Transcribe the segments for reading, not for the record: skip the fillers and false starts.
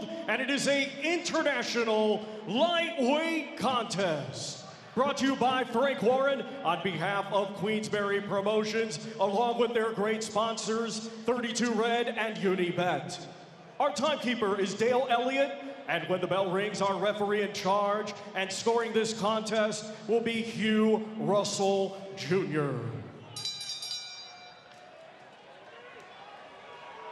gold, and it is a international lightweight contest. Brought to you by Frank Warren on behalf of Queensberry Promotions, along with their great sponsors, 32 Red and Unibet. Our timekeeper is Dale Elliott, and when the bell rings, our referee in charge and scoring this contest will be Hugh Russell Jr.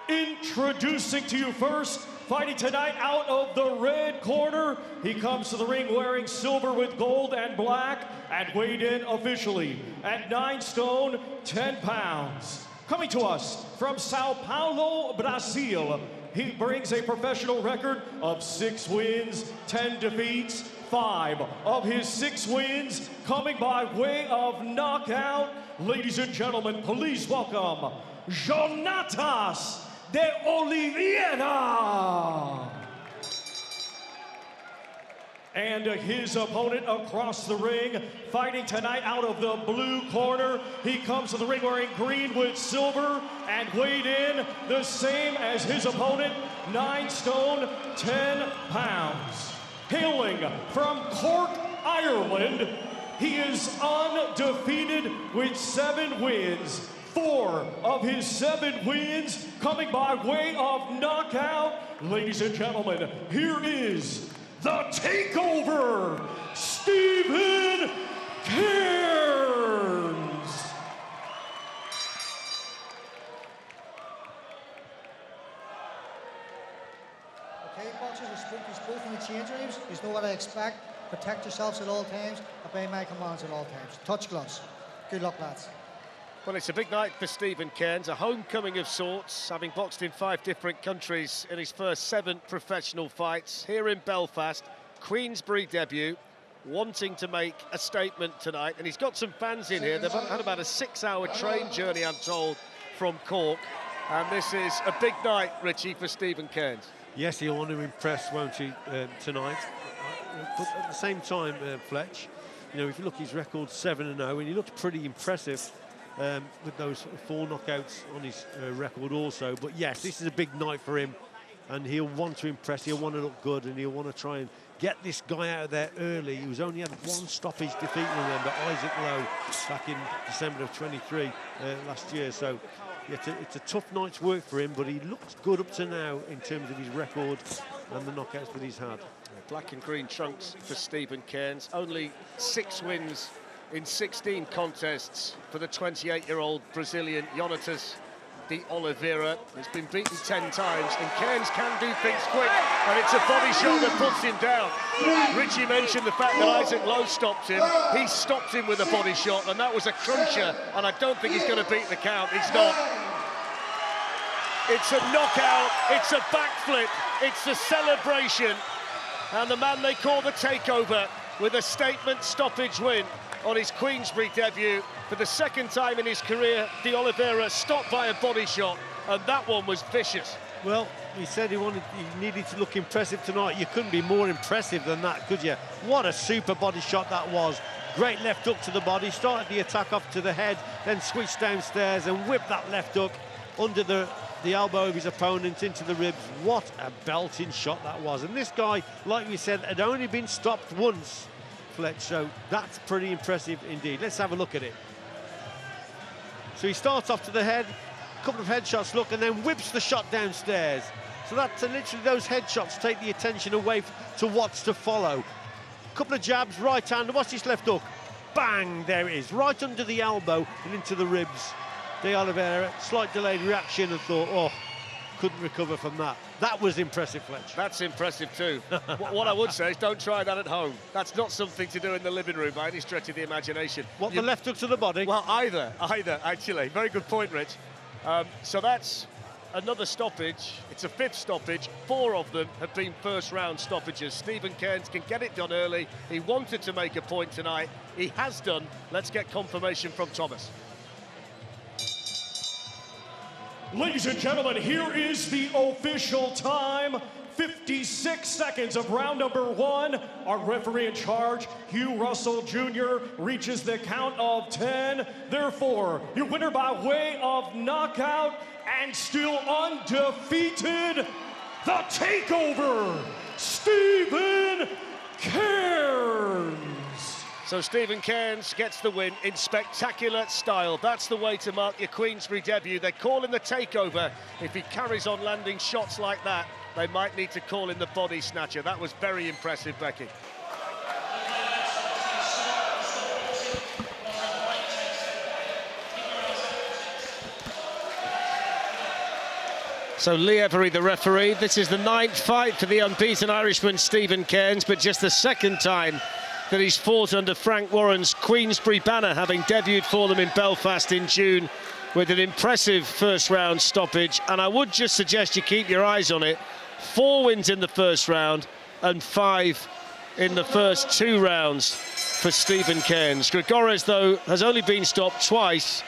Introducing to you first, fighting tonight out of the red corner. He comes to the ring wearing silver with gold and black and weighed in officially at 9 stone, 10 pounds. Coming to us from Sao Paulo, Brazil, he brings a professional record of 6 wins, 10 defeats, 5 of his 6 wins coming by way of knockout. Ladies and gentlemen, please welcome Jonatas de Oliveira. And his opponent across the ring, fighting tonight out of the blue corner. He comes to the ring wearing green with silver and weighed in the same as his opponent, 9 stone, 10 pounds. Hailing from Cork, Ireland, he is undefeated with 7 wins. 4 of his 7 wins coming by way of knockout. Ladies and gentlemen, here is the takeover, Steven Cairns. Okay, boxers, you spoke in the change rooms. You know what I expect. Protect yourselves at all times. Obey my commands at all times. Touch gloves. Good luck, lads. Well, it's a big night for Steven Cairns, a homecoming of sorts, having boxed in 5 different countries in his first 7 professional fights. Here in Belfast, Queensberry debut, wanting to make a statement tonight. And he's got some fans in here. They've had about a 6-hour train journey, I'm told, from Cork. And this is a big night, Richie, for Steven Cairns. Yes, he'll want to impress, won't he, tonight? But at the same time, Fletch, you know, if you look at his record 7-0, and he looks pretty impressive with those 4 knockouts on his record also. But yes, this is a big night for him, and he'll want to impress, he'll want to look good, and he'll want to try and get this guy out of there early. He was only had 1 stoppage defeat, remember, Isaac Lowe, back in December of 23 last year. So it's a tough night's work for him, but he looks good up to now in terms of his record and the knockouts that he's had. Black and green trunks for Steven Cairns. Only 6 wins in 16 contests for the 28-year-old Brazilian Jonatas de Oliveira. He's been beaten 10 times, and Cairns can do things quick, and it's a body shot that puts him down. Richie mentioned the fact that Isaac Lowe stopped him. He stopped him with a body shot, and that was a cruncher, and I don't think he's going to beat the count. He's not. It's a knockout, it's a backflip, it's a celebration, and the man they call the takeover with a statement stoppage win on his Queensberry debut. For the 2nd time in his career, de Oliveira stopped by a body shot, and that one was vicious. Well, he said he needed to look impressive tonight. You couldn't be more impressive than that, could you? What a super body shot that was. Great left hook to the body, started the attack off to the head, then switched downstairs and whipped that left hook under the elbow of his opponent into the ribs. What a belting shot that was. And this guy, like we said, had only been stopped once, Fletch, so that's pretty impressive indeed. Let's have a look at it. So he starts off to the head, a couple of headshots, look, and then whips the shot downstairs. So that's literally those headshots take the attention away to what's to follow. A couple of jabs, right hand, what's his left hook? Bang, there it is, right under the elbow and into the ribs. De Oliveira, slight delayed reaction and thought, oh, couldn't recover from that. That was impressive, Fletch. That's impressive too. What I would say is don't try that at home. That's not something to do in the living room by any stretch of the imagination. What, the left hook to the body? Well, either, actually. Very good point, Rich. So that's another stoppage. It's a 5th stoppage. 4 of them have been first-round stoppages. Steven Cairns can get it done early. He wanted to make a point tonight. He has done. Let's get confirmation from Thomas. Ladies and gentlemen, here is the official time. 56 seconds of round number 1. Our referee in charge, Hugh Russell Jr., reaches the count of 10. Therefore, your winner by way of knockout and still undefeated, the takeover, Steven Cairns. So Steven Cairns gets the win in spectacular style. That's the way to mark your Queensberry debut. They call him the takeover. If he carries on landing shots like that, they might need to call him the body snatcher. That was very impressive, Becky. So Lee Every, the referee. This is the 9th fight for the unbeaten Irishman Steven Cairns, but just the 2nd time that he's fought under Frank Warren's Queensberry banner, having debuted for them in Belfast in June with an impressive first-round stoppage. And I would just suggest you keep your eyes on it. 4 wins in the first round and 5 in the first 2 rounds for Steven Cairns. Grigores, though, has only been stopped twice.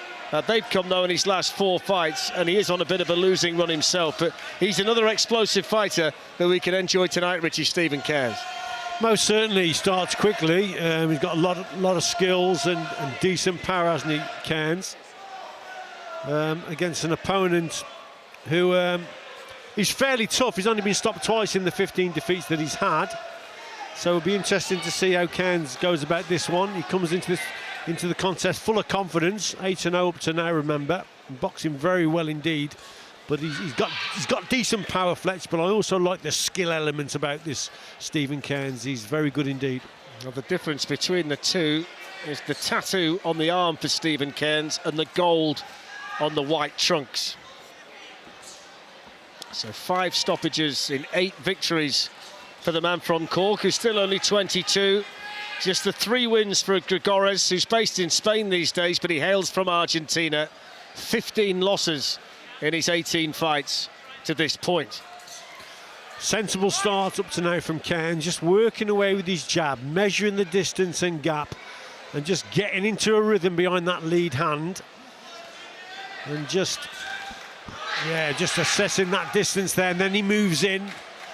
They've come, though, in his last 4 fights, and he is on a bit of a losing run himself. But he's another explosive fighter that we can enjoy tonight, Richie, Steven Cairns. Most certainly, he starts quickly. He's got a lot of skills and decent power, hasn't he, Cairns? Against an opponent who he's fairly tough. He's only been stopped twice in the 15 defeats that he's had. So it'll be interesting to see how Cairns goes about this one. He comes into the contest full of confidence, 8-0 up to now, remember. Boxing very well indeed. But he's got decent power, Fletch, but I also like the skill element about this Steven Cairns. He's very good indeed. Well, the difference between the two is the tattoo on the arm for Steven Cairns and the gold on the white trunks. So 5 stoppages in 8 victories for the man from Cork, who's still only 22. Just the 3 wins for Grigores, who's based in Spain these days, but he hails from Argentina. 15 losses in his 18 fights to this point. Sensible start up to now from Cairns, just working away with his jab, measuring the distance and gap, and just getting into a rhythm behind that lead hand. And just assessing that distance there, and then he moves in.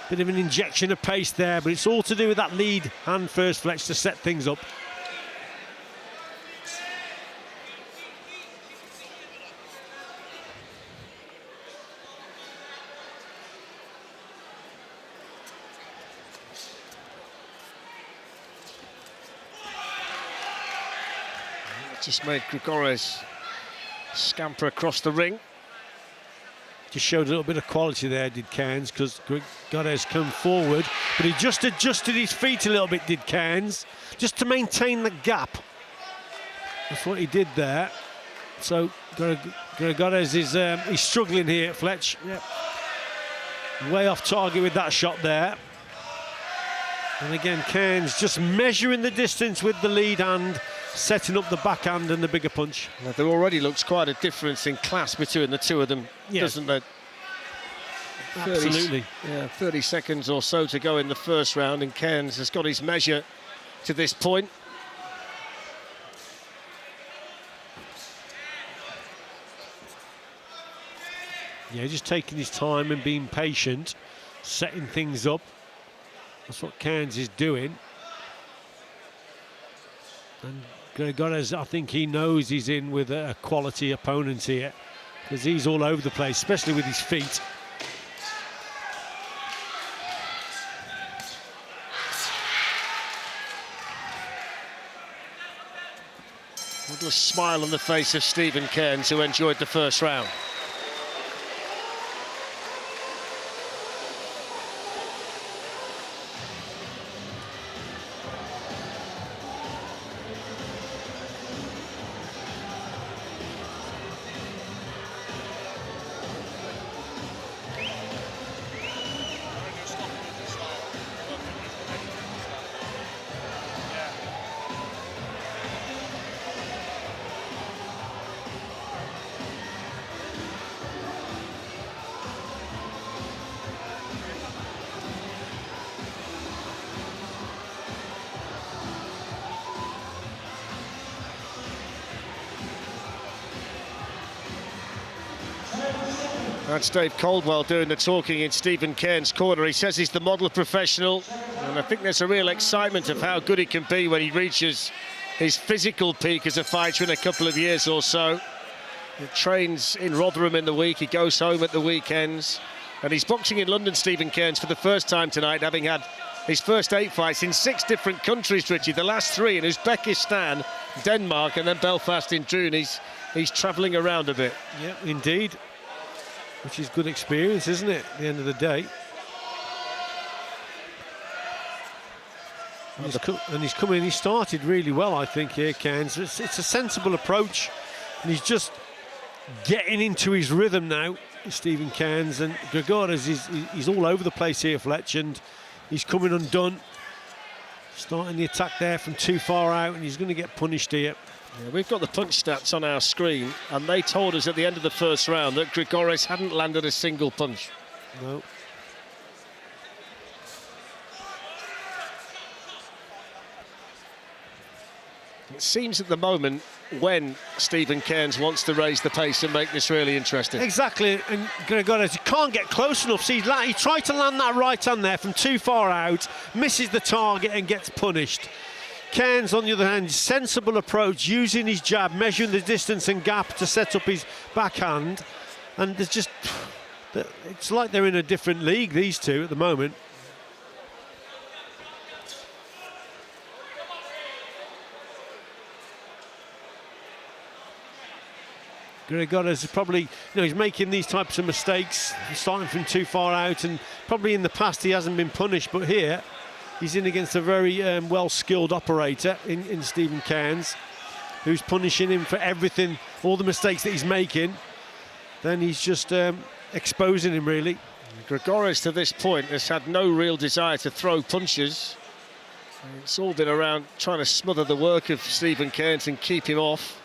Bit of an injection of pace there, but it's all to do with that lead hand first, Fletch, to set things up. Just made Grigores scamper across the ring. Just showed a little bit of quality there, did Cairns, because Grigores come forward, but he just adjusted his feet a little bit, did Cairns, just to maintain the gap. That's what he did there. So Grigores is he's struggling here, Fletch. Yep. Way off target with that shot there. And again, Cairns just measuring the distance with the lead hand, setting up the backhand and the bigger punch. Well, there already looks quite a difference in class between the two of them, doesn't there? Absolutely. 30 seconds or so to go in the first round, and Cairns has got his measure to this point. Yeah, just taking his time and being patient, setting things up. That's what Cairns is doing. And Grigores, I think he knows he's in with a quality opponent here, because he's all over the place, especially with his feet. A little smile on the face of Steven Cairns, who enjoyed the first round. That's Dave Caldwell doing the talking in Steven Cairns' corner. He says he's the model professional, and I think there's a real excitement of how good he can be when he reaches his physical peak as a fighter in a couple of years or so. He trains in Rotherham in the week, he goes home at the weekends, And he's boxing in London, Steven Cairns, for the first time tonight, having had his first 8 fights in 6 different countries, Richie. The last 3 in Uzbekistan, Denmark, and then Belfast in June. He's travelling around a bit. Yeah, indeed. Which is good experience, isn't it, at the end of the day? And he's come in, he started really well, I think, here, Cairns. It's a sensible approach, and he's just getting into his rhythm now, Steven Cairns. And Grigores, he's all over the place here, Fletch, and he's coming undone. Starting the attack there from too far out, and he's going to get punished here. Yeah, we've got the punch stats on our screen, and they told us at the end of the first round that Grigores hadn't landed a single punch. No. It seems at the moment when Steven Cairns wants to raise the pace and make this really interesting. Exactly, and Grigores, he can't get close enough. See, he tried to land that right hand there from too far out, misses the target and gets punished. Cairns, on the other hand, sensible approach, using his jab, measuring the distance and gap to set up his backhand. And there's just, it's like they're in a different league, these two, at the moment. Grigores is probably, he's making these types of mistakes, starting from too far out, and probably in the past he hasn't been punished, but here he's in against a very well-skilled operator in Steven Cairns, who's punishing him for everything, all the mistakes that he's making. Then he's just exposing him, really. Grigores, to this point, has had no real desire to throw punches. It's all been around trying to smother the work of Steven Cairns and keep him off.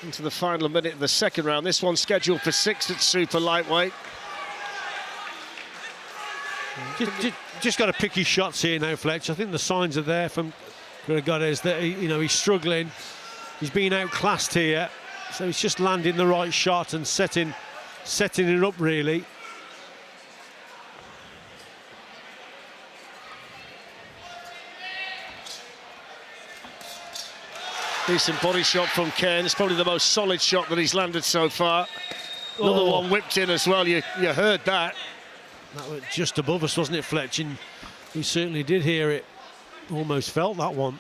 Into the final minute of the second round. This one's scheduled for 6 at super lightweight. Just got to pick his shots here now, Fletch. I think the signs are there from Grigores that he's struggling. He's being outclassed here, so he's just landing the right shot and setting it up, really. Decent body shot from Cairns, probably the most solid shot that he's landed so far. Another one whipped in as well, you heard that. That was just above us, wasn't it, Fletch? And we certainly did hear it. Almost felt that one.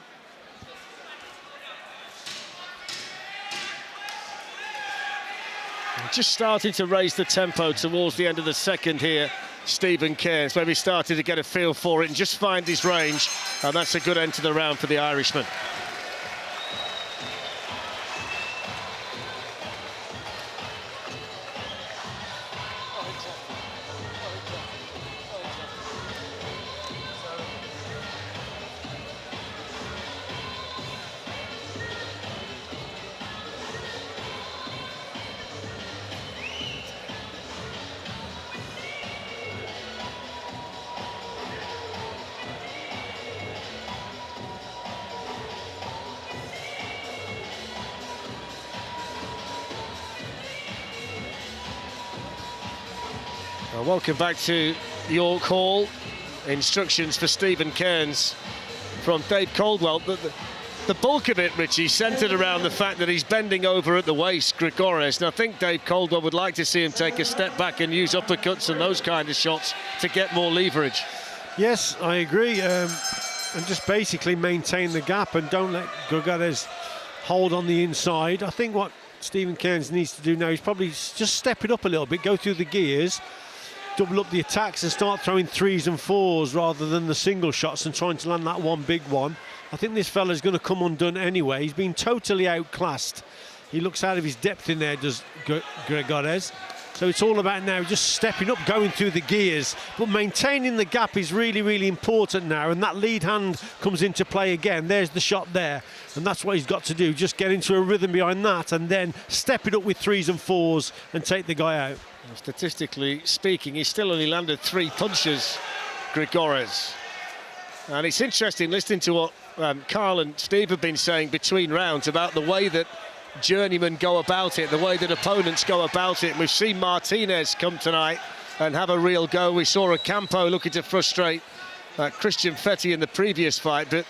Just starting to raise the tempo towards the end of the second here, Steven Cairns, maybe started to get a feel for it and just find his range, and that's a good end to the round for the Irishman. Welcome back to York Hall. Instructions for Steven Cairns from Dave Caldwell. The bulk of it, Richie, centred around the fact that he's bending over at the waist, Grigores. And I think Dave Caldwell would like to see him take a step back and use uppercuts and those kind of shots to get more leverage. Yes, I agree. And just basically maintain the gap and don't let Grigores hold on the inside. I think what Steven Cairns needs to do now is probably just step it up a little bit, go through the gears, double up the attacks and start throwing 3s and 4s rather than the single shots and trying to land that one big one. I think this fella's going to come undone anyway. He's been totally outclassed. He looks out of his depth in there, does Grigores. So it's all about now just stepping up, going through the gears. But maintaining the gap is really, really important now. And that lead hand comes into play again. There's the shot there. And that's what he's got to do. Just get into a rhythm behind that and then step it up with 3s and 4s and take the guy out. Statistically speaking, he's still only landed 3 punches, Grigores. And it's interesting listening to what Carl and Steve have been saying between rounds about the way that journeymen go about it, the way that opponents go about it. We've seen Martinez come tonight and have a real go. We saw Ocampo looking to frustrate Christian Fetti in the previous fight, but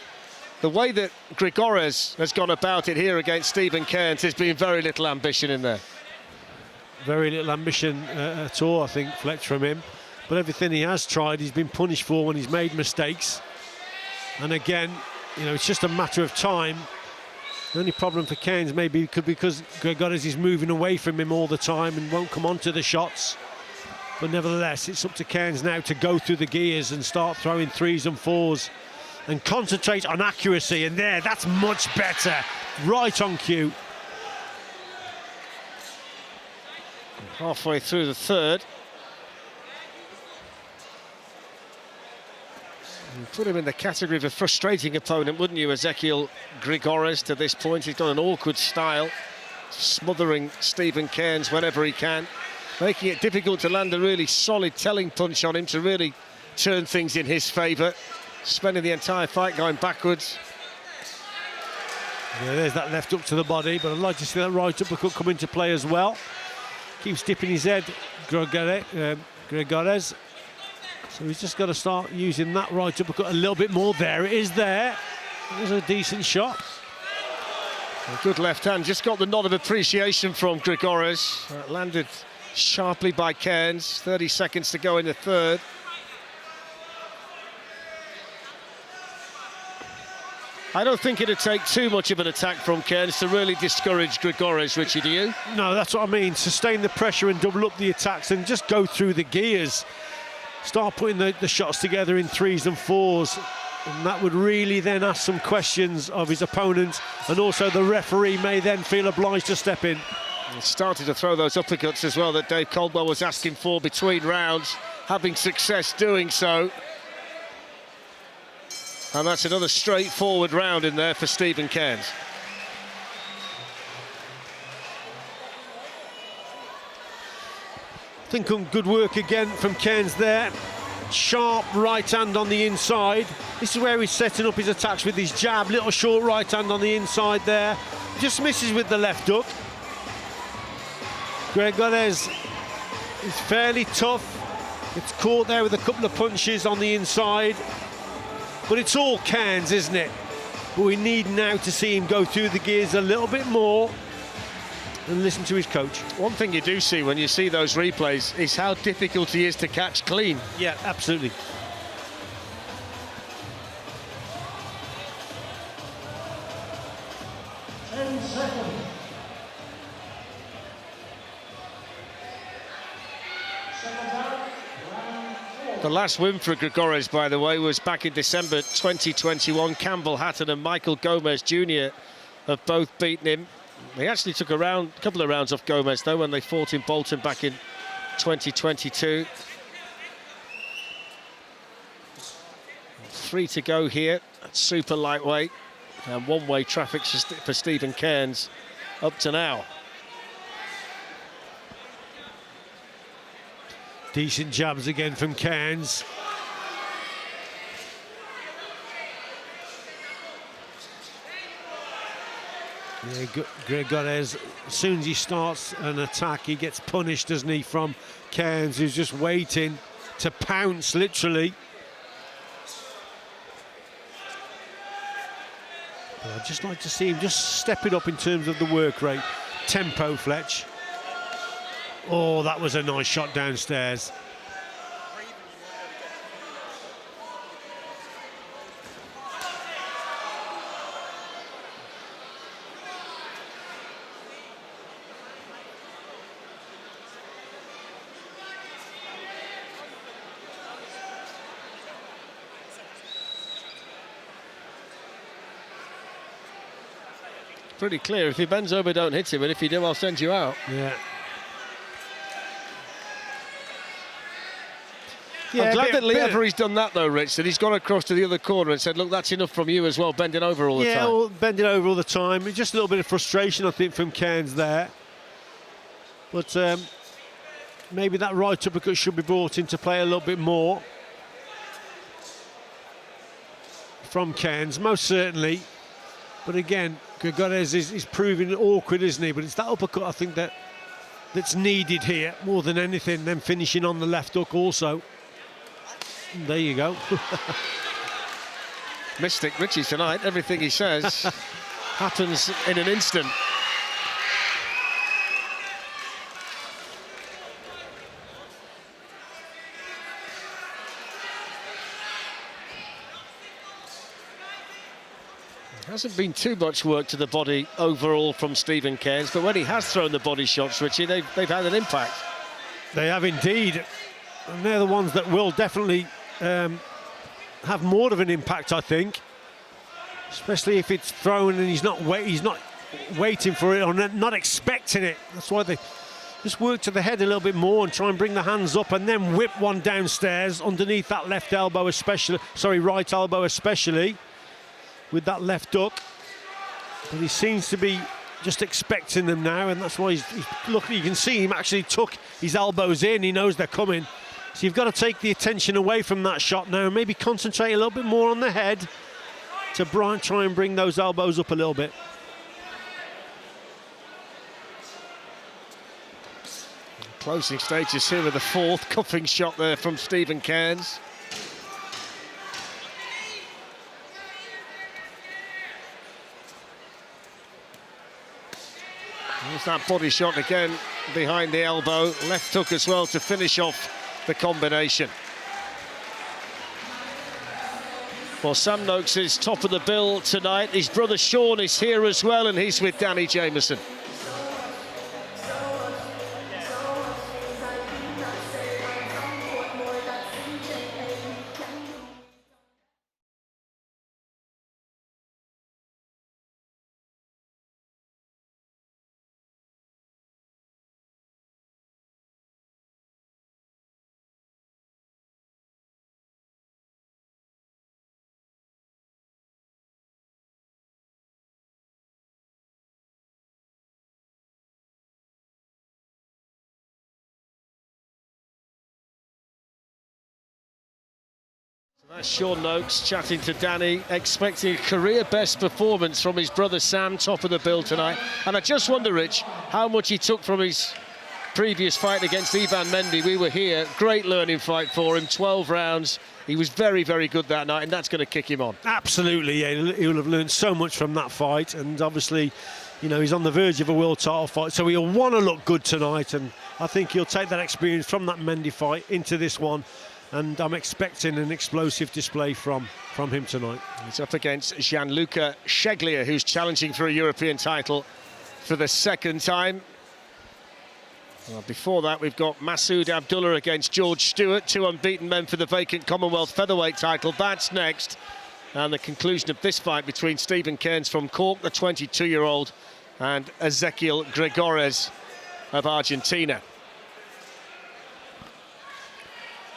The way that Grigores has gone about it here against Steven Cairns, there's been very little ambition in there. Very little ambition at all, I think, Fletch, from him. But everything he has tried, he's been punished for when he's made mistakes. And again, you know, it's just a matter of time. The only problem for Cairns maybe could be because Grigores is moving away from him all the time and won't come onto the shots. But nevertheless, it's up to Cairns now to go through the gears and start throwing 3s and 4s and concentrate on accuracy. And there, that's much better. Right on cue. Halfway through the third. You put him in the category of a frustrating opponent, wouldn't you, Ezequiel Grigores, to this point? He's got an awkward style, smothering Steven Cairns whenever he can, making it difficult to land a really solid telling punch on him to really turn things in his favour, spending the entire fight going backwards. Yeah, there's that left hook to the body, but I'd like to see that right uppercut come into play as well. Keeps dipping his head, Grigores. So he's just got to start using that right uppercut a little bit more. There it is there. It was a decent shot. A good left hand, just got the nod of appreciation from Grigores. Landed sharply by Cairns, 30 seconds to go in the third. I don't think it'd take too much of an attack from Cairns to really discourage Grigores, Richie, do you? No, that's what I mean. Sustain the pressure and double up the attacks and just go through the gears. Start putting the shots together in 3s and 4s. And that would really then ask some questions of his opponent, and also the referee may then feel obliged to step in. He started to throw those uppercuts as well that Dave Caldwell was asking for between rounds, having success doing so. And that's another straightforward round in there for Steven Cairns. I think good work again from Cairns there. Sharp right hand on the inside. This is where he's setting up his attacks with his jab. Little short right hand on the inside there. Just misses with the left hook. Grigores is fairly tough. It's caught there with a couple of punches on the inside. But it's all Cairns, isn't it? But we need now to see him go through the gears a little bit more and listen to his coach. One thing you do see when you see those replays is how difficult he is to catch clean. Yeah, absolutely. The last win for Grigores, by the way, was back in December 2021. Campbell Hatton and Michael Gomez Jr. have both beaten him. He actually took a couple of rounds off Gomez, though, when they fought in Bolton back in 2022. 3 to go here at super lightweight. And one-way traffic for Steven Cairns up to now. Decent jabs again from Cairns. Yeah, Grigores, as soon as he starts an attack, he gets punished, doesn't he, from Cairns, who's just waiting to pounce, literally. But I'd just like to see him just step it up in terms of the work rate. Tempo, Fletch. Oh, that was a nice shot downstairs. Pretty clear. If he bends over, don't hit him, and if you do, I'll send you out. Yeah. I'm glad that Leavery's done that, though, Rich, that he's gone across to the other corner and said, look, that's enough from you as well, bending over all the time. Yeah, well, bending over all the time. Just a little bit of frustration, I think, from Cairns there. But maybe that right uppercut should be brought into play a little bit more from Cairns, most certainly. But again, Grigores is proving awkward, isn't he? But it's that uppercut, I think, that's needed here more than anything, then finishing on the left hook also. There you go. Mystic Richie tonight. Everything he says happens in an instant. Hasn't been too much work to the body overall from Steven Cairns, but when he has thrown the body shots, Richie, they've had an impact. They have indeed, and they're the ones that will definitely have more of an impact, I think. Especially if it's thrown and he's not waiting for it or not expecting it. That's why they just work to the head a little bit more and try and bring the hands up and then whip one downstairs underneath that left elbow, right elbow especially, with that left hook. But he seems to be just expecting them now, and that's why he's looking. You can see him actually took his elbows in. He knows they're coming. So you've got to take the attention away from that shot now, maybe concentrate a little bit more on the head to try and bring those elbows up a little bit. Closing stages here with the fourth cuffing shot there from Steven Cairns. There's that body shot again behind the elbow. Left hook as well to finish off the combination. Well, Sam Noakes is top of the bill tonight. His brother Sean is here as well, and he's with Danny Jameson. That's Sean Noakes chatting to Danny, expecting a career-best performance from his brother Sam, top of the bill tonight. And I just wonder, Rich, how much he took from his previous fight against Ivan Mendy. We were here, great learning fight for him, 12 rounds. He was very, very good that night, and that's going to kick him on. Absolutely, yeah. He'll have learned so much from that fight, and obviously, you know, he's on the verge of a world title fight, so he'll want to look good tonight, and I think he'll take that experience from that Mendy fight into this one. And I'm expecting an explosive display from him tonight. He's up against Gianluca Sheglia, who's challenging for a European title for the second time. Well, before that, we've got Masood Abdullah against George Stewart, two unbeaten men for the vacant Commonwealth featherweight title. That's next. And the conclusion of this fight between Steven Cairns from Cork, the 22-year-old, and Ezequiel Gregores of Argentina.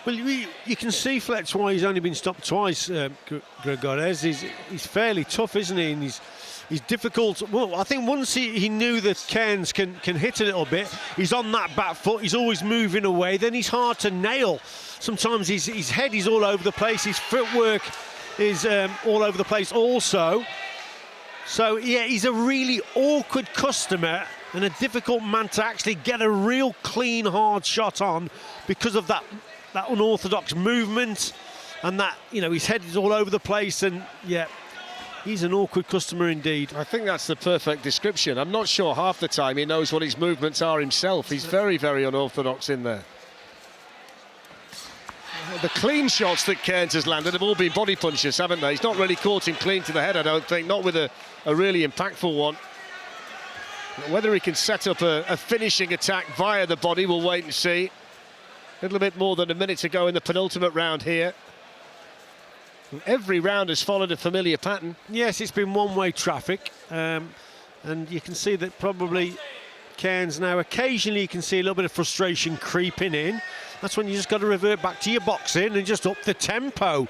Well, you can see, Fletch, why he's only been stopped twice, Gregores. He's fairly tough, isn't he? And he's difficult. Well, I think once he knew that Cairns can hit a little bit, he's on that back foot, he's always moving away, then he's hard to nail. Sometimes his head is all over the place, his footwork is all over the place also. So, yeah, he's a really awkward customer and a difficult man to actually get a real clean, hard shot on because of that unorthodox movement and that, you know, his head is all over the place, and yeah, he's an awkward customer indeed. I think that's the perfect description. I'm not sure half the time he knows what his movements are himself. He's very, very unorthodox in there. The clean shots that Cairns has landed have all been body punches, haven't they? He's not really caught him clean to the head, I don't think, not with a really impactful one. Whether he can set up a finishing attack via the body, we'll wait and see. A little bit more than a minute to go in the penultimate round here. Every round has followed a familiar pattern. Yes, it's been one-way traffic, and you can see that probably Cairns now, occasionally you can see a little bit of frustration creeping in. That's when you just got to revert back to your boxing and just up the tempo.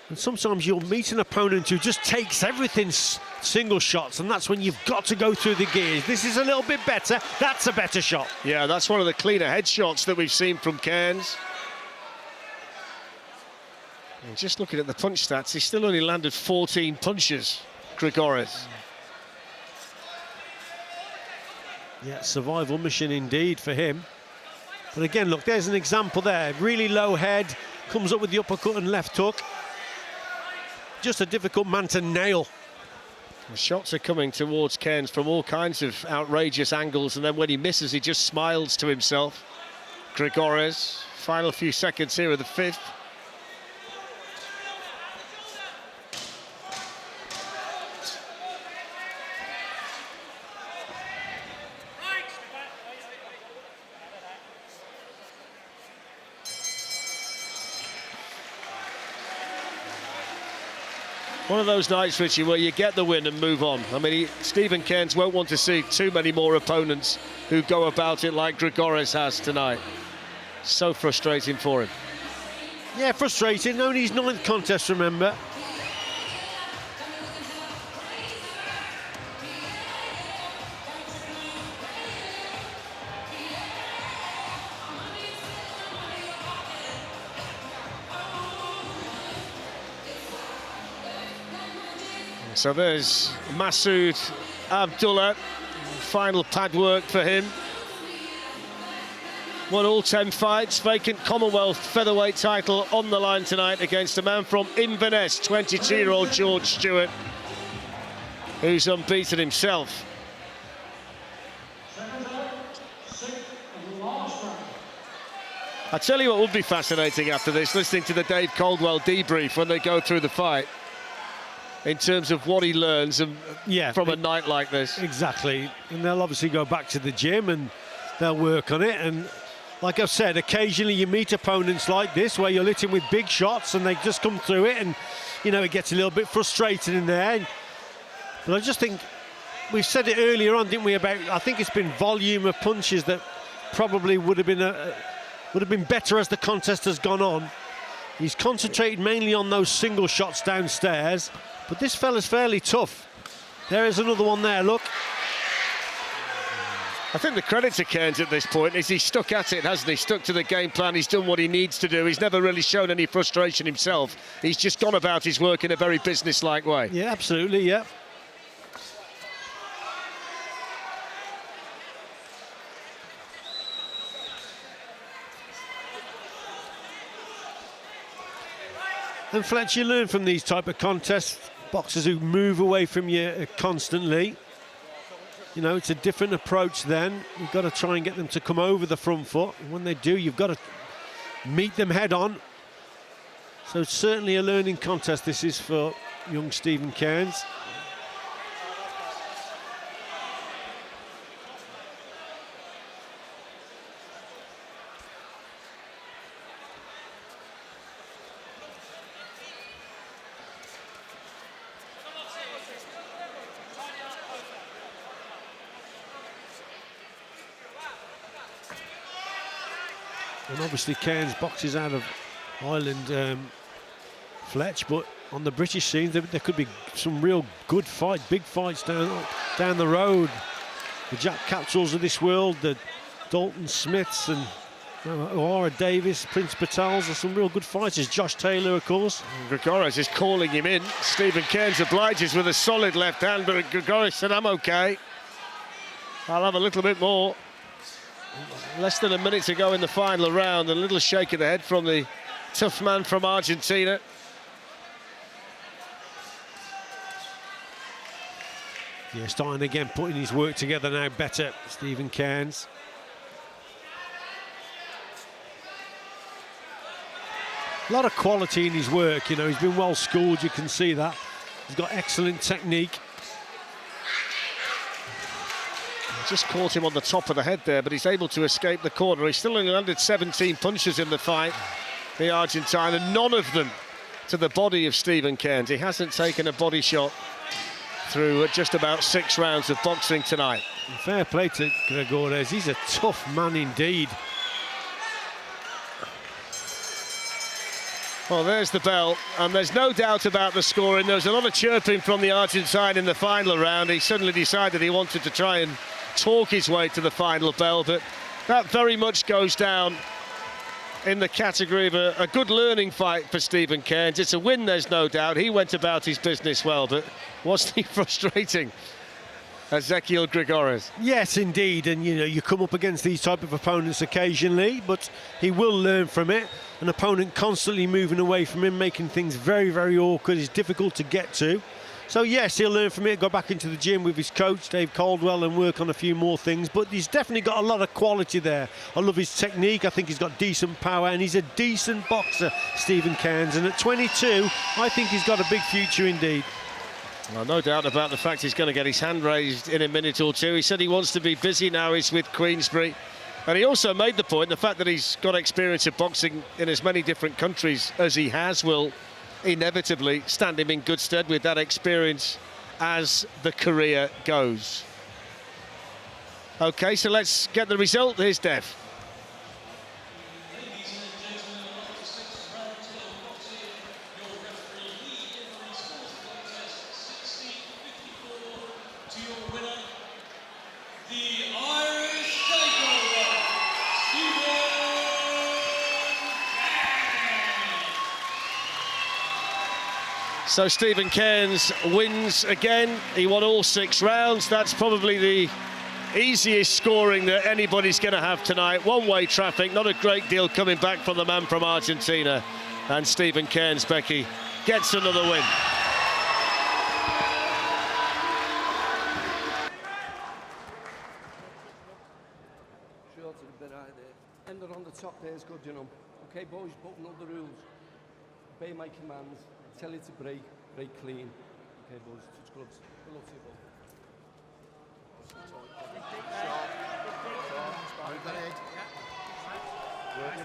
And sometimes you'll meet an opponent who just takes everything single shots, and that's when you've got to go through the gears. This is a little bit better. That's a better shot. Yeah, that's one of the cleaner headshots that we've seen from Cairns. And just looking at the punch stats, he's still only landed 14 punches, Gregores. Yeah, survival mission indeed for him. But again, look, there's an example there. Really low head, comes up with the uppercut and left hook. just a difficult man to nail. The shots are coming towards Cairns from all kinds of outrageous angles, and then when he misses, he just smiles to himself. Grigores, final few seconds here of the fifth. One of those nights, Richie, where you get the win and move on. I mean, Steven Cairns won't want to see too many more opponents who go about it like Grigores has tonight. So frustrating for him. Yeah, frustrating. Only his 9th contest, remember. So there's Masood Abdullah, final pad work for him. Won all 10 fights, vacant Commonwealth featherweight title on the line tonight against a man from Inverness, 22-year-old George Stewart, who's unbeaten himself. I tell you what would be fascinating after this, listening to the Dave Caldwell debrief when they go through the fight, in terms of what he learns and from a night like this. Exactly, and they'll obviously go back to the gym and they'll work on it. And like I've said, occasionally you meet opponents like this where you're hitting with big shots and they just come through it, and you know, it gets a little bit frustrating in there. But I just think we've said it earlier on, didn't we, about, I think it's been volume of punches that probably would have been better as the contest has gone on. He's concentrated mainly on those single shots downstairs, but this fella's fairly tough. There is another one there, look. I think the credit to Cairns at this point is he's stuck at it, hasn't he? Stuck to the game plan, he's done what he needs to do. He's never really shown any frustration himself. He's just gone about his work in a very business-like way. Yeah, absolutely, yeah. And Fletch, you learn from these type of contests, boxers who move away from you constantly. You know, it's a different approach then. You've got to try and get them to come over the front foot. And when they do, you've got to meet them head on. So it's certainly a learning contest this is for young Steven Cairns. And obviously Cairns boxes out of Ireland, Fletch, but on the British scene there could be some real good fight, big fights down the road. The Jack Capsules of this world, the Dalton Smiths and O'Hara Davis, Prince Patels are some real good fighters. Josh Taylor, of course. Grigores is calling him in. Steven Cairns obliges with a solid left hand, but Grigores said, I'm okay. I'll have a little bit more. Less than a minute to go in the final round. A little shake of the head from the tough man from Argentina. Yeah, starting again, putting his work together now better, Steven Cairns. A lot of quality in his work, you know, he's been well schooled, you can see that. He's got excellent technique. Just caught him on the top of the head there, but he's able to escape the corner. He's still only landed 17 punches in the fight, the Argentine, and none of them to the body of Steven Cairns. He hasn't taken a body shot through just about 6 rounds of boxing tonight. Fair play to Grigores, he's a tough man indeed. Well, there's the bell, and there's no doubt about the scoring. There was a lot of chirping from the Argentine in the final round. He suddenly decided he wanted to try and talk his way to the final bell, but that very much goes down in the category of a good learning fight for Steven Cairns. It's a win, there's no doubt. He went about his business well, but wasn't he frustrating? Ezekiel Grigoris. Yes, indeed, and you come up against these type of opponents occasionally, but he will learn from it. An opponent constantly moving away from him, making things very, very awkward. It's difficult to get to. So yes, he'll learn from it, go back into the gym with his coach, Dave Caldwell, and work on a few more things. But he's definitely got a lot of quality there. I love his technique. I think he's got decent power, and he's a decent boxer, Steven Cairns. And at 22, I think he's got a big future indeed. Well, no doubt about the fact he's going to get his hand raised in a minute or two. He said he wants to be busy now. He's with Queensberry. And he also made the point, the fact that he's got experience of boxing in as many different countries as he has will inevitably stand him in good stead with that experience as the career goes. OK, so let's get the result. Here's Dev. So Steven Cairns wins again. He won all 6 rounds. That's probably the easiest scoring that anybody's going to have tonight. One-way traffic, not a great deal coming back from the man from Argentina. And Steven Cairns, Becky, gets another win. Short a bit out there. Ender on the top there is good, you know. Okay, boys, button up the rules. Obey my commands. Tell you to break clean. Okay, boys, touch gloves. Good luck to you,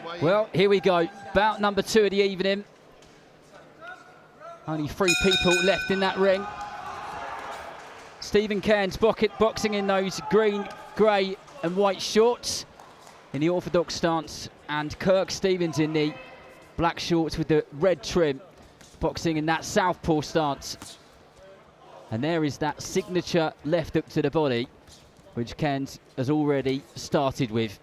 boys. Well, here we go. Bout number 2 of the evening. Only 3 people left in that ring. Steven Cairns boxing in those green, grey and white shorts in the orthodox stance, and Kirk Stevens in the black shorts with the red trim, boxing in that southpaw stance. And there is that signature left hook to the body, which Cairns has already started with.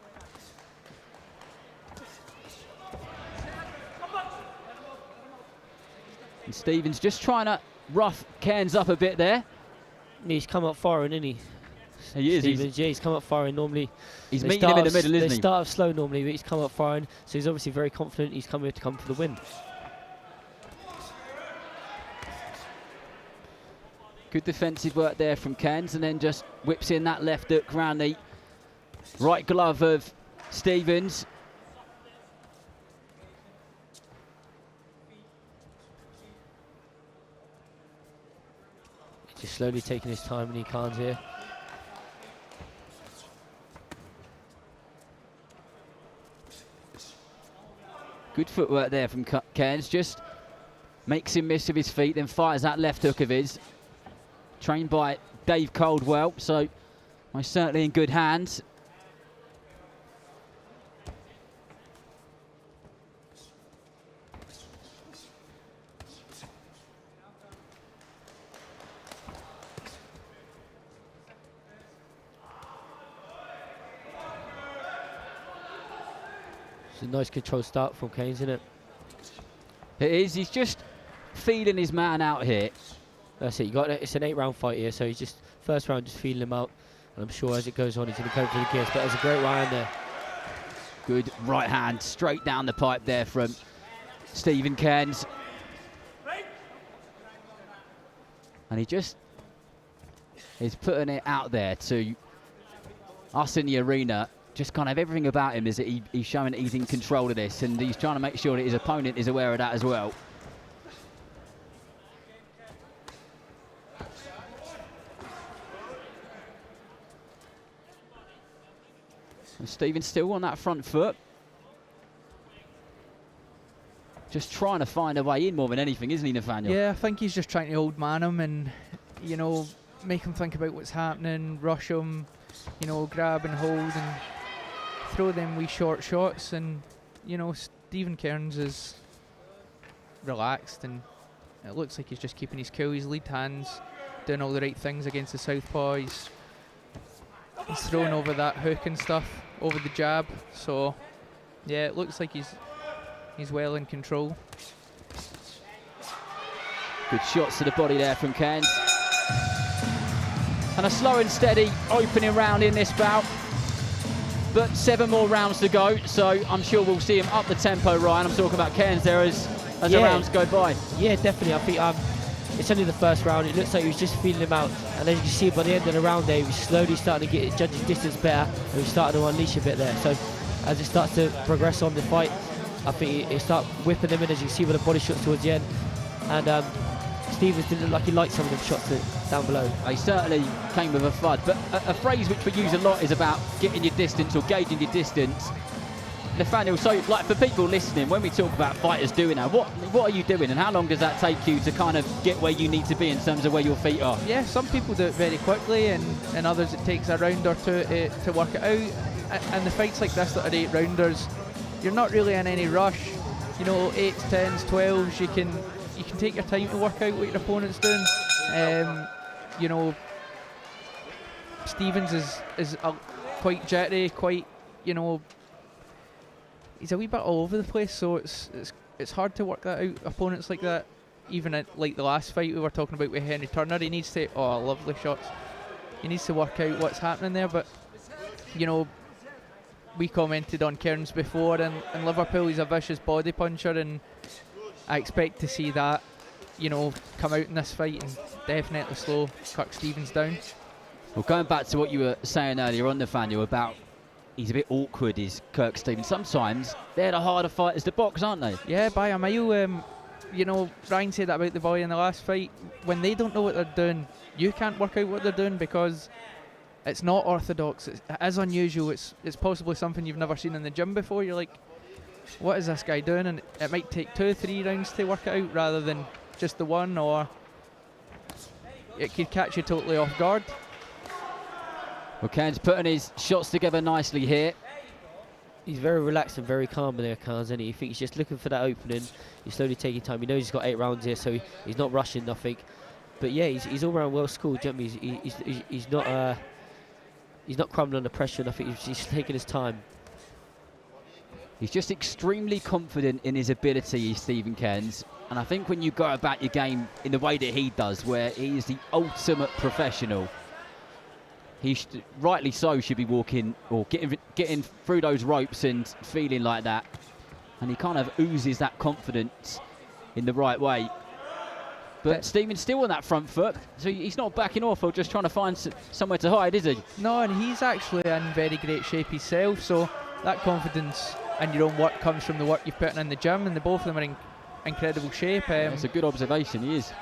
And Stevens just trying to rough Cairns up a bit there. He's come up firing, isn't he? He is. Stevens, yeah, he's come up firing normally. He's meeting him in the middle, isn't he? They start off slow normally, but he's come up firing, so he's obviously very confident he's come here to come for the win. Good defensive work there from Cairns, and then just whips in that left hook round the right glove of Stevens. Just slowly taking his time, and he can't here. Good footwork there from Cairns, just makes him miss with his feet, then fires that left hook of his. Trained by Dave Caldwell, so most certainly in good hands. It's a nice controlled start from Cairns, isn't it? It is. He's just feeling his man out here. That's it. You got it. It's an 8-round fight here, so he's just first round just feeling him out, and I'm sure as it goes on he's going to go for the gears. But there's a great right hand there. Good right hand straight down the pipe there from Steven Cairns, and he just is putting it out there to us in the arena. Just kind of everything about him is that he's showing that he's in control of this, and he's trying to make sure that his opponent is aware of that as well. And Steven's still on that front foot. Just trying to find a way in more than anything, isn't he, Nathaniel? Yeah, I think he's just trying to old man him and, you know, make him think about what's happening, rush him, you know, grab and hold and throw them wee short shots. And, you know, Steven Cairns is relaxed, and it looks like he's just keeping his cool. His lead hands doing all the right things against the southpaw. He's throwing over that hook and stuff, over the jab. So, yeah, it looks like he's well in control. Good shots to the body there from Cairns. And a slow and steady opening round in this bout. But 7 more rounds to go, so I'm sure we'll see him up the tempo, Ryan. I'm talking about Cairns there as the rounds go by. Yeah, definitely. I think it's only the first round. It looks like he was just feeling him out. And as you can see, by the end of the round there, he was slowly starting to get judge his distance better. And he was starting to unleash a bit there. So as it starts to progress on the fight, I think he start whipping them in, as you can see with the body shots towards the end. And Stevens didn't look like he liked some of them shots down below. He certainly came with a thud, but a phrase which we use a lot is about getting your distance or gauging your distance. Nathaniel, so like for people listening, when we talk about fighters doing that, what are you doing and how long does that take you to kind of get where you need to be in terms of where your feet are? Yeah, some people do it very quickly and others it takes a round or two to work it out. And the fights like this that are 8 rounders, you're not really in any rush. You know, 8s, 10s, 12s, you can take your time to work out what your opponent's doing. You know, Stevens is quite jittery, quite, you know, he's a wee bit all over the place, so it's hard to work that out. Opponents like that, even at like the last fight we were talking about with Henry Turner, he needs to, oh, lovely shots. He needs to work out what's happening there, but, you know, we commented on Cairns before, and in Liverpool he's a vicious body puncher, and I expect to see that, you know, come out in this fight and definitely slow Kirk Stevens down. Well, going back to what you were saying earlier on, Nathaniel, about he's a bit awkward, is Kirk Stevens. Sometimes they're the harder fighters to box, aren't they? Yeah, by a mile. You know, Ryan said that about the boy in the last fight. When they don't know what they're doing, you can't work out what they're doing because it's not orthodox. It is unusual. It's possibly something you've never seen in the gym before. You're like, what is this guy doing? And it might take 2 or 3 rounds to work it out rather than just the one, or it could catch you totally off guard. Well, Cairns putting his shots together nicely here. He's very relaxed and very calm in there, Cairns, isn't he? You think he's just looking for that opening. He's slowly taking time. He knows he's got 8 rounds here, so he's not rushing nothing. But yeah, he's all around well schooled. He's not crumbling under pressure. I think he's taking his time. He's just extremely confident in his ability, Steven Cairns. And I think when you go about your game in the way that he does, where he is the ultimate professional, he rightly so should be walking or getting through those ropes and feeling like that. And he kind of oozes that confidence in the right way. But Steven's still on that front foot, so he's not backing off or just trying to find somewhere to hide, is he? No, and he's actually in very great shape himself, so that confidence in your own work comes from the work you've put in the gym, and the both of them are in incredible shape. It's a good observation, he is.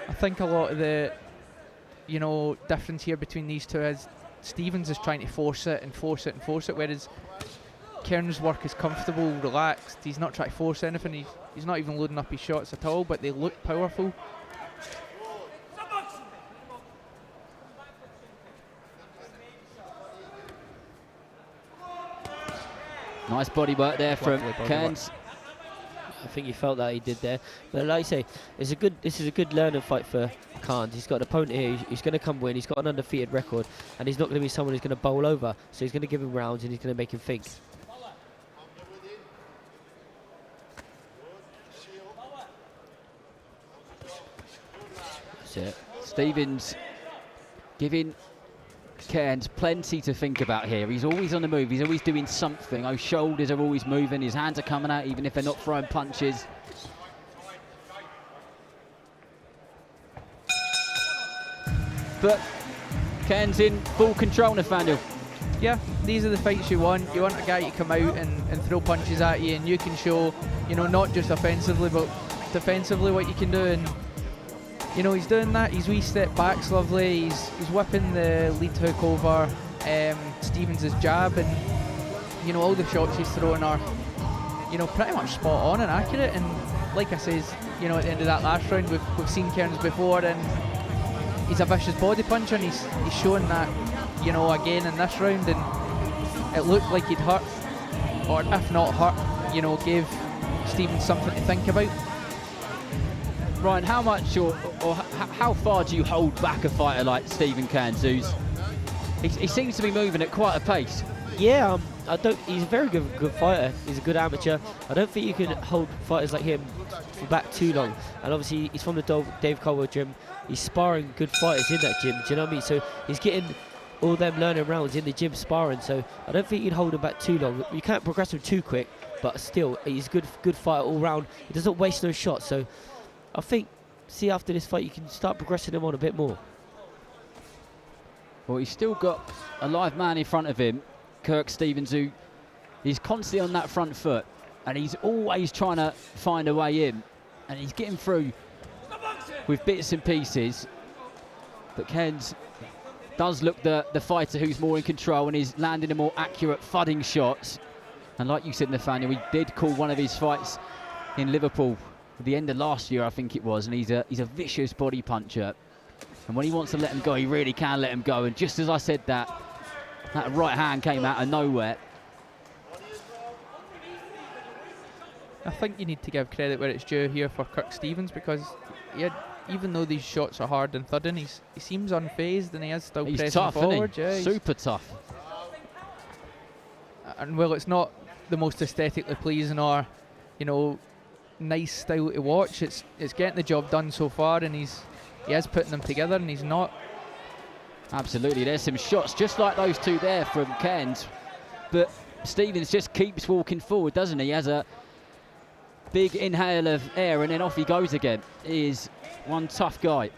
I think a lot of the, you know, difference here between these two is Stevens is trying to force it and force it and force it, whereas Cairns' work is comfortable, relaxed. He's not trying to force anything. He's not even loading up his shots at all, but they look powerful. Nice body work there from Cairns. I think you felt that he did there. But like I say, this is a good learning fight for Cairns. He's got an opponent here. He's going to come win. He's got an undefeated record, and he's not going to be someone who's going to bowl over. So he's going to give him rounds, and he's going to make him think. That's it. Stevens giving Cairns plenty to think about here. He's always on the move. He's always doing something. Those shoulders are always moving. His hands are coming out even if they're not throwing punches. But Cairns in full control, Nathaniel. Yeah, these are the fights you want. You want a guy to come out and throw punches at you, and you can show, you know, not just offensively but defensively what you can do. And you know, he's doing that. His wee step back's lovely. He's whipping the lead hook over Stevens' jab, and you know, all the shots he's throwing are, you know, pretty much spot on and accurate. And like I says, you know, at the end of that last round, we've seen Cairns before, and he's a vicious body puncher, and he's showing that, you know, again in this round. And it looked like he'd hurt, or if not hurt, you know, gave Stevens something to think about. Ryan, how much or how far do you hold back a fighter like Steven Cairns, he seems to be moving at quite a pace? Yeah, he's a very good fighter. He's a good amateur. I don't think you can hold fighters like him for back too long. And obviously, he's from the Dave Caldwell gym. he's sparring good fighters in that gym. Do you know what I mean? So he's getting all them learning rounds in the gym sparring. So I don't think you'd hold him back too long. You can't progress him too quick, but still, he's a good fighter all round. He doesn't waste no shots. So I think, see, after this fight, you can start progressing him on a bit more. Well, he's still got a live man in front of him, Kirk Stevens, who he's constantly on that front foot, and he's always trying to find a way in, and he's getting through with bits and pieces. But Cairns does look the fighter who's more in control, and he's landing the more accurate thudding shots. And like you said, Nathaniel, he did call one of his fights in Liverpool at the end of last year, I think it was, and he's a vicious body puncher. And when he wants to let him go, he really can let him go. And just as I said that right hand came out of nowhere. I think you need to give credit where it's due here for Kirk Stevens, because even though these shots are hard and thudding, he seems unfazed, and he is still He's pressing tough, forward. isn't he? Super tough. And while it's not the most aesthetically pleasing or, nice style to watch, it's getting the job done so far, and he is putting them together, and he's not. Absolutely, there's some shots just like those two there from Cairns, but Stevens just keeps walking forward, doesn't he? He has a big inhale of air, and then off he goes again. He is one tough guy.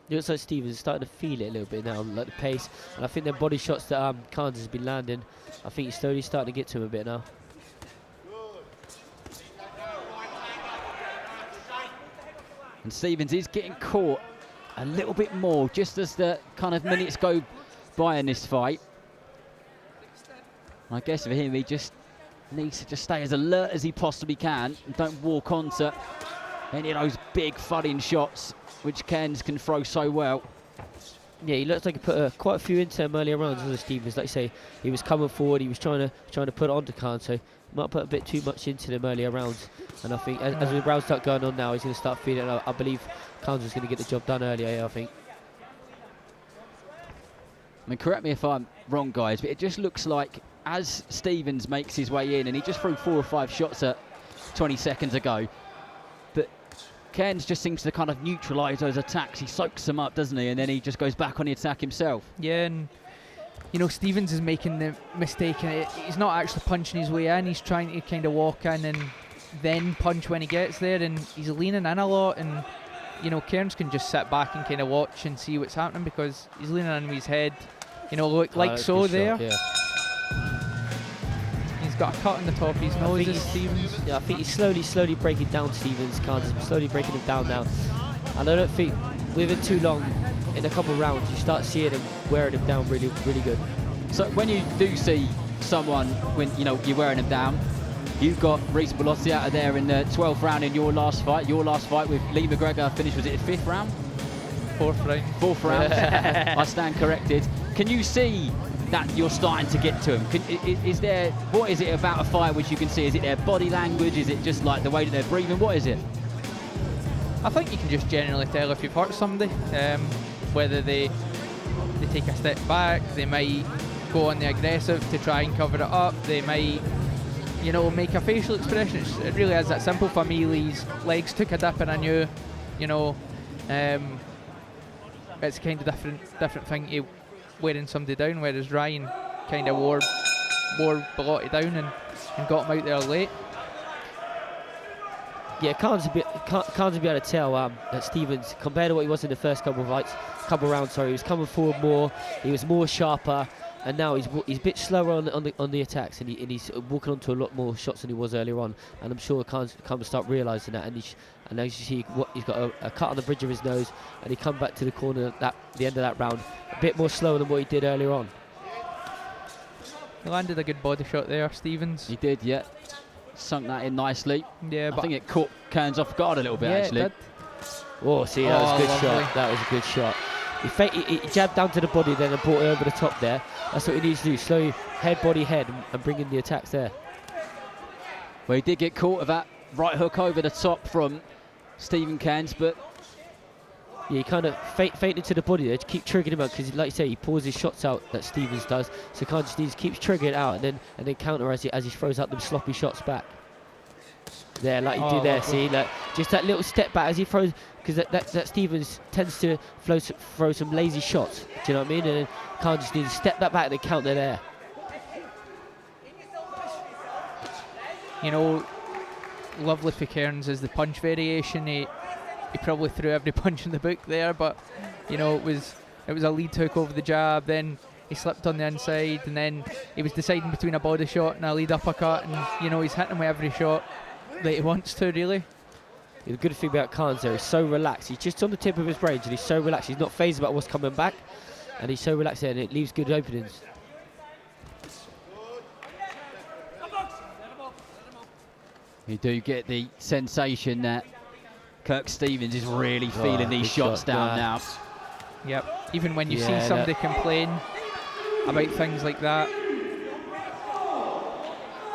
It looks like Stevens is starting to feel it a little bit now, like the pace. And I think the body shots that Cairns has been landing, I think he's slowly starting to get to him a bit now. And Stevens is getting caught a little bit more just as the kind of minutes go by in this fight. I guess for him, he just needs to just stay as alert as he possibly can and don't walk onto any of those big thudding shots which Cairns can throw so well. Yeah, he looks like he put quite a few into him earlier rounds with Stevens. Like you say, he was coming forward, he was trying to put it onto Cairns, so he might put a bit too much into them earlier rounds. And I think as the rounds start going on now, he's going to start feeling it. I believe Cairns is going to get the job done earlier, yeah, I think. I mean, correct me if I'm wrong, guys, but it just looks like as Stevens makes his way in, and he just threw 4 or 5 shots at 20 seconds ago, but Cairns just seems to kind of neutralise those attacks. He soaks them up, doesn't he? And then he just goes back on the attack himself. Yeah, and Stevens is making the mistake, and he's not actually punching his way in. He's trying to kind of walk in and then punch when he gets there, and he's leaning in a lot. And Cairns can just sit back and kind of watch and see what's happening, because he's leaning in with his head, like so there. Shot, yeah. He's got a cut on the top of his nose, Stevens. Yeah, I think he's slowly breaking down Stevens. Cairns is slowly breaking him down now. And I don't think within too long, in a couple of rounds, you start seeing him wearing him down really, really good. So when you do see someone, when you're wearing him down, you've got Reece Bellotti out of there in the 12th round in your last fight. Your last fight with Lee McGregor finished, was it the 5th round? 4th round. 4th round. I stand corrected. Can you see that you're starting to get to him? What is it about a fight which you can see? Is it their body language? Is it just like the way that they're breathing? What is it? I think you can just generally tell if you've hurt somebody, whether they take a step back, they might go on the aggressive to try and cover it up, they might make a facial expression. It really is that simple. For me, Lee's legs took a dip, and I knew it's kind of different thing to wearing somebody down, whereas Ryan kind of wore Bellotti down and got him out there late. Yeah, Cairns will be able to tell that Stevens, compared to what he was in the first couple of rounds, he was coming forward more, he was more sharper, and now he's a bit slower on the attacks, and he's walking onto a lot more shots than he was earlier on. And I'm sure Cairns can start realising that, and now you see he's got a cut on the bridge of his nose, and he come back to the corner at the end of that round a bit more slower than what he did earlier on. He landed a good body shot there, Stevens. He did, yeah. Sunk that in nicely. Yeah, I think it caught Cairns off guard a little bit, actually. It did. Oh, see, that was a good lovely shot. That was a good shot. He jabbed down to the body then and brought it over the top there. That's what he needs to do. Slowly head, body, head, and bring in the attacks there. Well, he did get caught with that right hook over the top from Steven Cairns, but Yeah, he kind of fainted to the body there to keep triggering him out, because like you say, he pulls his shots out that Stevens does. So Cairns just keeps triggering out and then counter as he throws out them sloppy shots back. There, like you do there, see, like just that little step back as he throws, because that Stevens tends to throw some lazy shots. Do you know what I mean? And then Cairns just needs to step that back and then counter there. You know, lovely for Cairns is the punch variation. He probably threw every punch in the book there, but you know, it was a lead hook over the jab, then he slipped on the inside, and then he was deciding between a body shot and a lead uppercut, and you know, he's hitting with every shot that he wants to, really. The good thing about Cairns there, he's so relaxed. He's just on the tip of his range and he's so relaxed. He's not phased about what's coming back, and he's so relaxed there, and it leaves good openings. You do get the sensation that Kirk Stevens is really feeling these shots down now. Yep. Even when you see somebody complain about things like that.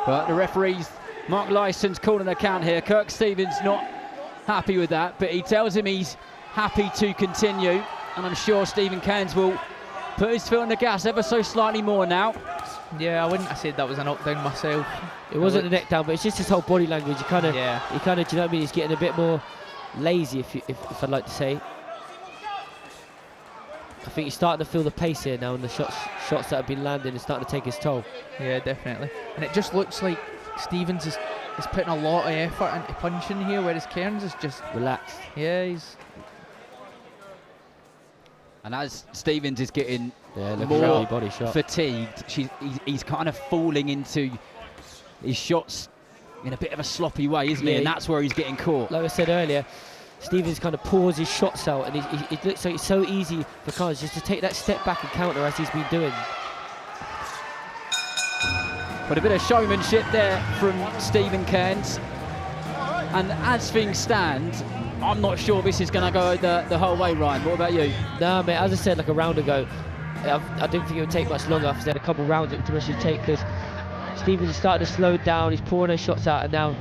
But the referee's Mark Lyson's calling a count here. Kirk Stevens not happy with that, but he tells him he's happy to continue, and I'm sure Steven Cairns will put his foot on the gas ever so slightly more now. Yeah, I wouldn't have said that was a knockdown myself. It wasn't a neck down, but it's just his whole body language. He kind of, do you know what I mean? He's getting a bit more lazy, if I'd like to say. I think he's starting to feel the pace here now, and the shots that have been landing are starting to take his toll. Yeah, definitely. And it just looks like Stevens is putting a lot of effort into punching here, whereas Cairns is just relaxed. Yeah, he's. And as Stevens is getting more body shot. fatigued, he's kind of falling into his shots in a bit of a sloppy way, isn't he? And that's where he's getting caught. Like I said earlier, Stevens kind of pours his shots out, and it looks like it's so easy for Cairns just to take that step back and counter as he's been doing. But a bit of showmanship there from Steven Cairns. And as things stand, I'm not sure this is going to go the whole way, Ryan. What about you? Nah, mate, as I said like a round ago, I didn't think it would take much longer. After had a couple rounds it would actually take, because Stevens is starting to slow down, he's pouring those shots out, and now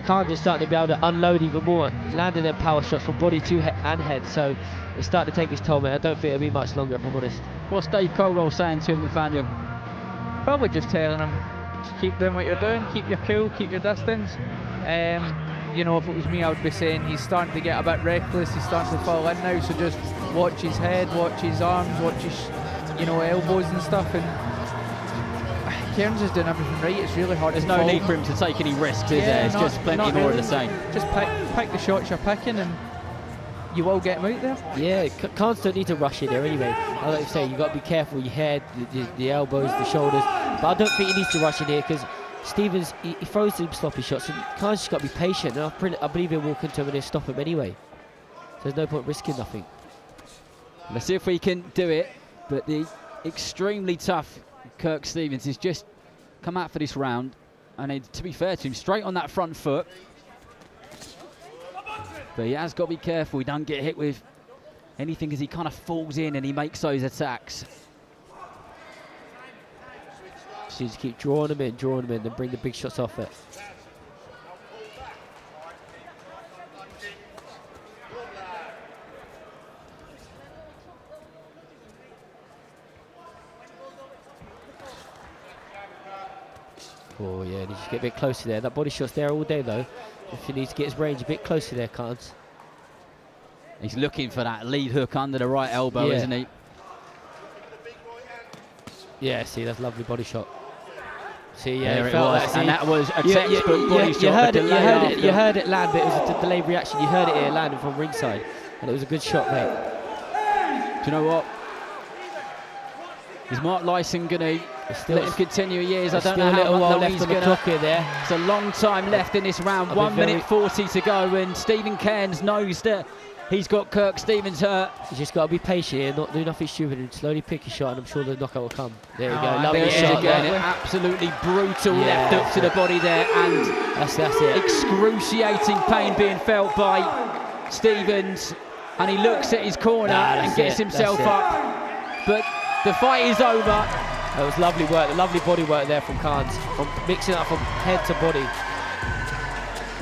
Cairns is starting to be able to unload even more, landing their power shots from body to and head, so it's starting to take its toll, mate. I don't think it'll be much longer, if I'm honest. What's Dave Colwell saying to him, Nathaniel? Probably just telling him, keep doing what you're doing, keep your cool, keep your distance. You know, if it was me, I would be saying he's starting to get a bit reckless, he's starting to fall in now, so just watch his head, watch his arms, watch his, you know, elbows and stuff, and Cairns is doing everything right. It's really hard. There's no need for him to take any risks, is there? It's just plenty more of the same. Just pick the shots you're picking, and you will get him out there. Yeah, Cairns don't need to rush in there anyway. I like to say, you've got to be careful, your head, the elbows, the shoulders, but I don't think he needs to rush in here, because Stevens, he throws them sloppy shots, and Cairns just got to be patient, and I believe he'll walk into him and he'll stop him anyway. So there's no point risking nothing. Let's see if we can do it, but the extremely tough Kirk Stevens has just come out for this round, and to be fair to him, straight on that front foot. But he has got to be careful he doesn't get hit with anything as he kind of falls in and he makes those attacks. So you just keep drawing them in, then bring the big shots off it. Oh yeah, and you just get a bit closer there. That body shot's there all day though. If he needs to get his range a bit closer there, Cairns. He's looking for that lead hook under the right elbow, isn't he? Yeah, see, that's a lovely body shot. See, yeah, there it was, and that was a textbook body shot. You heard it land, but it was a delayed reaction. You heard it here landing from ringside, and it was a good shot, mate. Do you know what? Is Mark Lyson going to let him continue years? I don't know how long he's going to. It's a long time left in this round. 1 minute 40 to go, and Steven Cairns knows that he's got Kirk Stevens hurt. He's just got to be patient here, not do nothing stupid, and slowly pick his shot, and I'm sure the knockout will come. There you go, lovely shot again. Absolutely brutal left hook to the body there, and that's it. Excruciating pain being felt by Stevens, and he looks at his corner and gets himself up. But the fight is over. That was lovely work, lovely body work there from Cairns, from mixing up from head to body.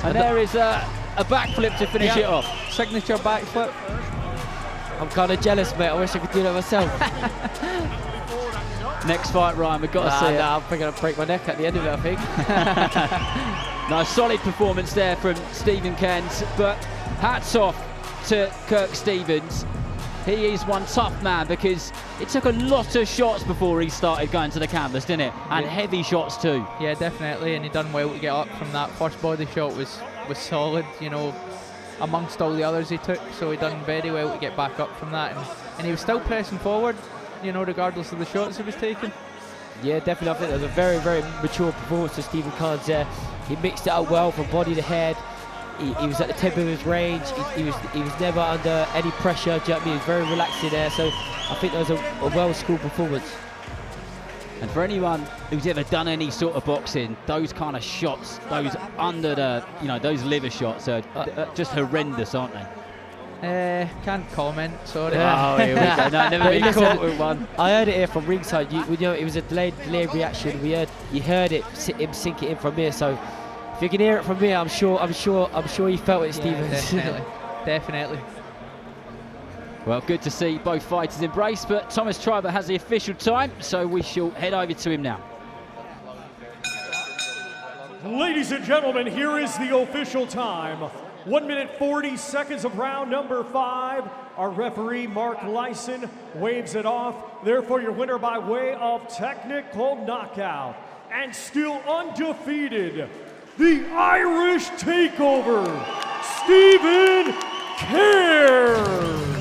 And there is a backflip to finish it off. Signature backflip. I'm kind of jealous, mate. I wish I could do that myself. Next fight, Ryan, we've got to see it. I'm probably going to break my neck at the end of it, I think. Nice solid performance there from Steven Cairns, but hats off to Kirk Stevens. He is one tough man because it took a lot of shots before he started going to the canvas, didn't it? And heavy shots too. Yeah, definitely, and he done well to get up from that. First body shot was solid, you know, amongst all the others he took, so he done very well to get back up from that, and he was still pressing forward, you know, regardless of the shots he was taking. Yeah, definitely. I think that was a very, very mature performance of Steven Cairns there. He mixed it up well from body to head. He was at the tip of his range. He was never under any pressure. Do you know what I mean? He was very relaxed in there. So I think that was a well-schooled performance. And for anyone who's ever done any sort of boxing, those kind of shots, those under the, you know, those liver shots are just horrendous, aren't they? Can't comment, sorry. Oh, here we go. No, never been caught with one. I heard it here from ringside. You know, it was a delayed reaction. You heard it, him sink it in from here. So if you can hear it from here, I'm sure you felt it, Steven. Definitely. Well, good to see both fighters embrace, but Thomas Triber has the official time, so we shall head over to him now. Ladies and gentlemen, here is the official time. 1 minute 40 seconds of round number 5. Our referee, Mark Lyson, waves it off. Therefore, your winner by way of technical knockout and still undefeated, the Irish Takeover, Steven Cairns.